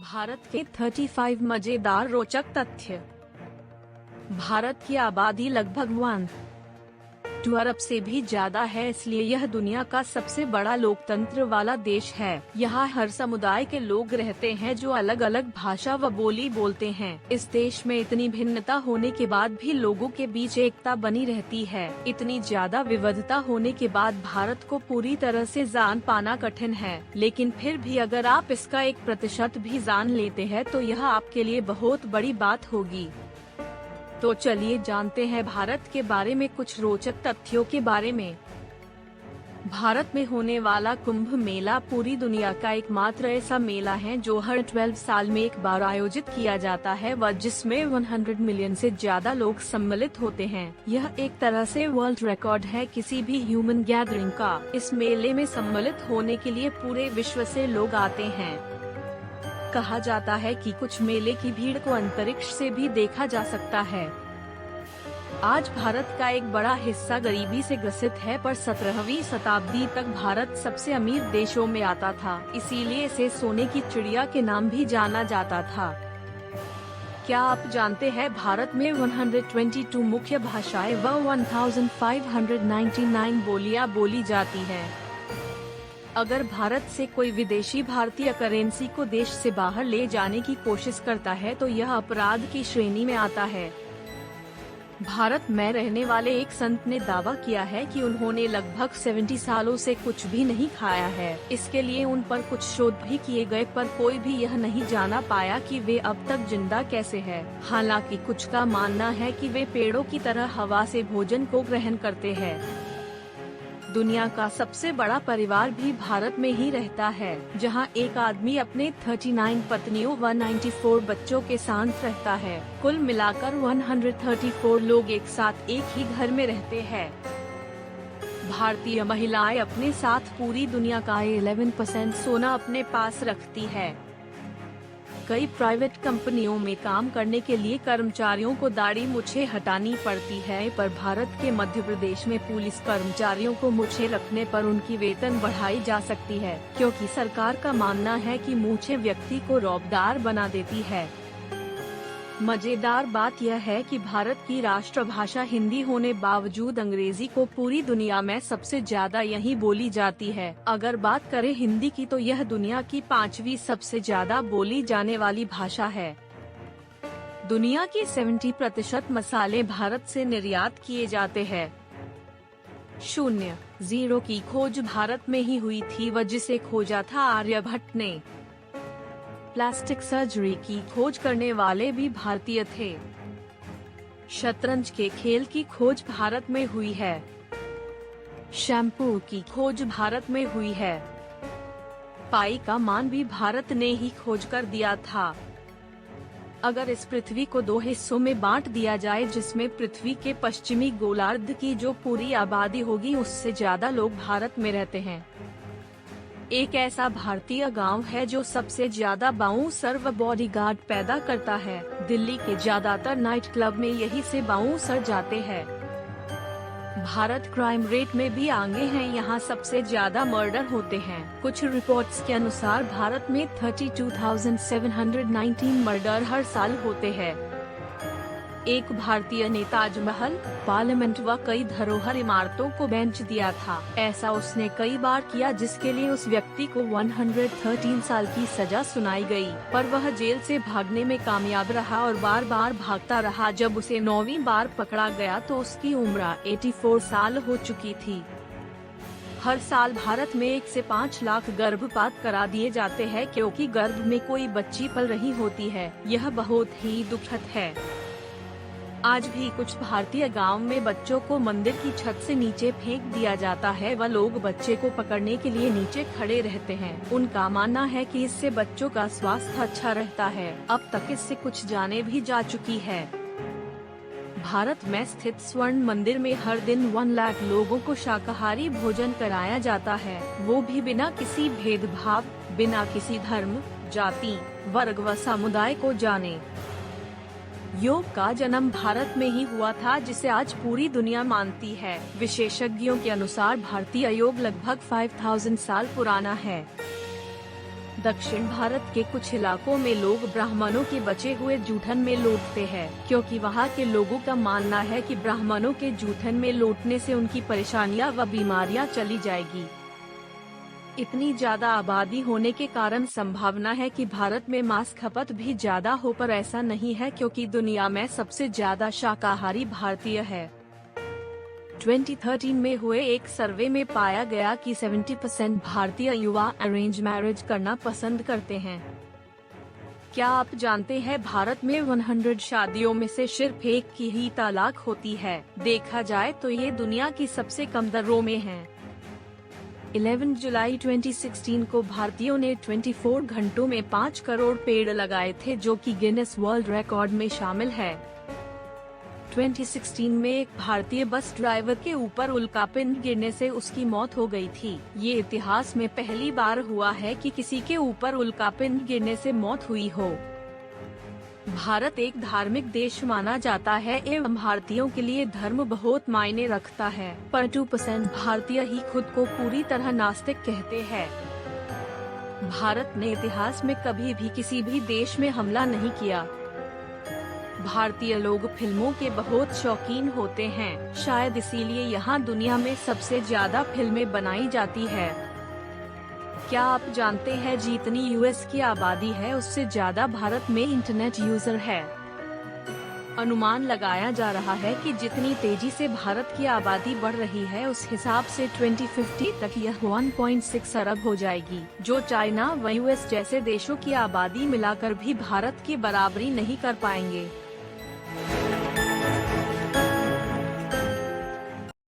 भारत के 35 मजेदार रोचक तथ्य। भारत की आबादी लगभग 1 अरब से भी ज्यादा है, इसलिए यह दुनिया का सबसे बड़ा लोकतंत्र वाला देश है। यहाँ हर समुदाय के लोग रहते हैं जो अलग अलग भाषा व बोली बोलते हैं। इस देश में इतनी भिन्नता होने के बाद भी लोगों के बीच एकता बनी रहती है। इतनी ज्यादा विविधता होने के बाद भारत को पूरी तरह से जान पाना कठिन है, लेकिन फिर भी अगर आप इसका 1% भी जान लेते हैं तो यह आपके लिए बहुत बड़ी बात होगी। तो चलिए जानते हैं भारत के बारे में कुछ रोचक तथ्यों के बारे में। भारत में होने वाला कुंभ मेला पूरी दुनिया का एकमात्र ऐसा मेला है जो हर 12 साल में एक बार आयोजित किया जाता है व जिसमें 100 मिलियन से ज्यादा लोग सम्मिलित होते हैं। यह एक तरह से वर्ल्ड रिकॉर्ड है किसी भी ह्यूमन गैदरिंग का। इस मेले में सम्मिलित होने के लिए पूरे विश्व से लोग आते हैं। कहा जाता है कि कुछ मेले की भीड़ को अंतरिक्ष से भी देखा जा सकता है। आज भारत का एक बड़ा हिस्सा गरीबी से ग्रसित है, पर 17वीं शताब्दी तक भारत सबसे अमीर देशों में आता था, इसीलिए इसे सोने की चिड़िया के नाम भी जाना जाता था। क्या आप जानते हैं भारत में 122 मुख्य भाषाएं व 1599 बोलियां बोली जाती हैं। अगर भारत से कोई विदेशी भारतीय करेंसी को देश से बाहर ले जाने की कोशिश करता है तो यह अपराध की श्रेणी में आता है। भारत में रहने वाले एक संत ने दावा किया है कि उन्होंने लगभग 70 सालों से कुछ भी नहीं खाया है। इसके लिए उन पर कुछ शोध भी किए गए, पर कोई भी यह नहीं जाना पाया कि वे अब तक जिंदा कैसे हैं। हालांकि कुछ का मानना है कि वे पेड़ों की तरह हवा से भोजन को ग्रहण करते हैं। दुनिया का सबसे बड़ा परिवार भी भारत में ही रहता है, जहां एक आदमी अपने 39 पत्नियों व 94 बच्चों के साथ रहता है। कुल मिलाकर 134 लोग एक साथ एक ही घर में रहते हैं। भारतीय महिलाएं अपने साथ पूरी दुनिया का 11% सोना अपने पास रखती है। कई प्राइवेट कंपनियों में काम करने के लिए कर्मचारियों को दाढ़ी मूछें हटानी पड़ती है, पर भारत के मध्य प्रदेश में पुलिस कर्मचारियों को मूछें रखने पर उनकी वेतन बढ़ाई जा सकती है, क्योंकि सरकार का मानना है कि मूछें व्यक्ति को रौबदार बना देती है। मजेदार बात यह है कि भारत की राष्ट्रभाषा हिंदी होने बावजूद अंग्रेजी को पूरी दुनिया में सबसे ज्यादा यही बोली जाती है। अगर बात करें हिंदी की तो यह दुनिया की 5वीं सबसे ज्यादा बोली जाने वाली भाषा है। दुनिया के 70% मसाले भारत से निर्यात किए जाते हैं। 0 की खोज भारत में ही हुई थी व जिसे खोजा था आर्यभट्ट ने। प्लास्टिक सर्जरी की खोज करने वाले भी भारतीय थे। शतरंज के खेल की खोज भारत में हुई है। शैम्पू की खोज भारत में हुई है। पाई का मान भी भारत ने ही खोज कर दिया था। अगर इस पृथ्वी को 2 हिस्सों में बांट दिया जाए, जिसमें पृथ्वी के पश्चिमी गोलार्ध की जो पूरी आबादी होगी उससे ज्यादा लोग भारत में रहते हैं। एक ऐसा भारतीय गांव है जो सबसे ज्यादा बाउंसर व बॉडीगार्ड पैदा करता है। दिल्ली के ज्यादातर नाइट क्लब में यही से बाउंसर जाते हैं। भारत क्राइम रेट में भी आगे है, यहाँ सबसे ज्यादा मर्डर होते हैं। कुछ रिपोर्ट्स के अनुसार भारत में 32,719 मर्डर हर साल होते हैं। एक भारतीय ने ताजमहल, पार्लियामेंट व कई धरोहर इमारतों को बेच दिया था। ऐसा उसने कई बार किया, जिसके लिए उस व्यक्ति को 113 साल की सजा सुनाई गई, पर वह जेल से भागने में कामयाब रहा और बार बार भागता रहा। जब उसे 9वीं बार पकड़ा गया तो उसकी उम्र 84 साल हो चुकी थी। हर साल भारत में 1 से 5 लाख गर्भपात करा दिए जाते हैं, क्योंकि गर्भ में कोई बच्ची पल रही होती है। यह बहुत ही दुखद है। आज भी कुछ भारतीय गांव में बच्चों को मंदिर की छत से नीचे फेंक दिया जाता है व लोग बच्चे को पकड़ने के लिए नीचे खड़े रहते हैं। उनका मानना है कि इससे बच्चों का स्वास्थ्य अच्छा रहता है। अब तक इससे कुछ जाने भी जा चुकी है। भारत में स्थित स्वर्ण मंदिर में हर दिन 1 लाख लोगों को शाकाहारी भोजन कराया जाता है, वो भी बिना किसी भेदभाव, बिना किसी धर्म, जाति, वर्ग व समुदाय को जाने। योग का जन्म भारत में ही हुआ था, जिसे आज पूरी दुनिया मानती है। विशेषज्ञों के अनुसार भारतीय योग लगभग 5000 साल पुराना है। दक्षिण भारत के कुछ इलाकों में लोग ब्राह्मणों के बचे हुए जूठन में लौटते हैं, क्योंकि वहाँ के लोगों का मानना है कि ब्राह्मणों के जूठन में लौटने से उनकी परेशानियाँ व बीमारियाँ चली जाएगी। इतनी ज्यादा आबादी होने के कारण संभावना है कि भारत में मांस खपत भी ज्यादा हो, पर ऐसा नहीं है क्योंकि दुनिया में सबसे ज्यादा शाकाहारी भारतीय है। 2013 में हुए एक सर्वे में पाया गया कि 70% भारतीय युवा अरेंज मैरिज करना पसंद करते हैं। क्या आप जानते हैं भारत में 100 शादियों में से सिर्फ एक की ही तलाक होती है। देखा जाए तो ये दुनिया की सबसे कम दरों में है। 11 जुलाई 2016 को भारतीयों ने 24 घंटों में 5 करोड़ पेड़ लगाए थे, जो कि गिनेस वर्ल्ड रिकॉर्ड में शामिल है। 2016 में एक भारतीय बस ड्राइवर के ऊपर उल्कापिंड गिरने से उसकी मौत हो गई थी। ये इतिहास में पहली बार हुआ है कि किसी के ऊपर उल्कापिंड गिरने से मौत हुई हो। भारत एक धार्मिक देश माना जाता है एवं भारतीयों के लिए धर्म बहुत मायने रखता है, पर 2% भारतीय ही खुद को पूरी तरह नास्तिक कहते हैं। भारत ने इतिहास में कभी भी किसी भी देश में हमला नहीं किया। भारतीय लोग फिल्मों के बहुत शौकीन होते हैं, शायद इसीलिए यहाँ दुनिया में सबसे ज्यादा फिल्में बनाई जाती है। क्या आप जानते हैं जितनी यूएस की आबादी है उससे ज्यादा भारत में इंटरनेट यूजर है। अनुमान लगाया जा रहा है कि जितनी तेजी से भारत की आबादी बढ़ रही है उस हिसाब से 2050 तक यह 1.6 अरब हो जाएगी, जो चाइना व यूएस जैसे देशों की आबादी मिलाकर भी भारत की बराबरी नहीं कर पाएंगे।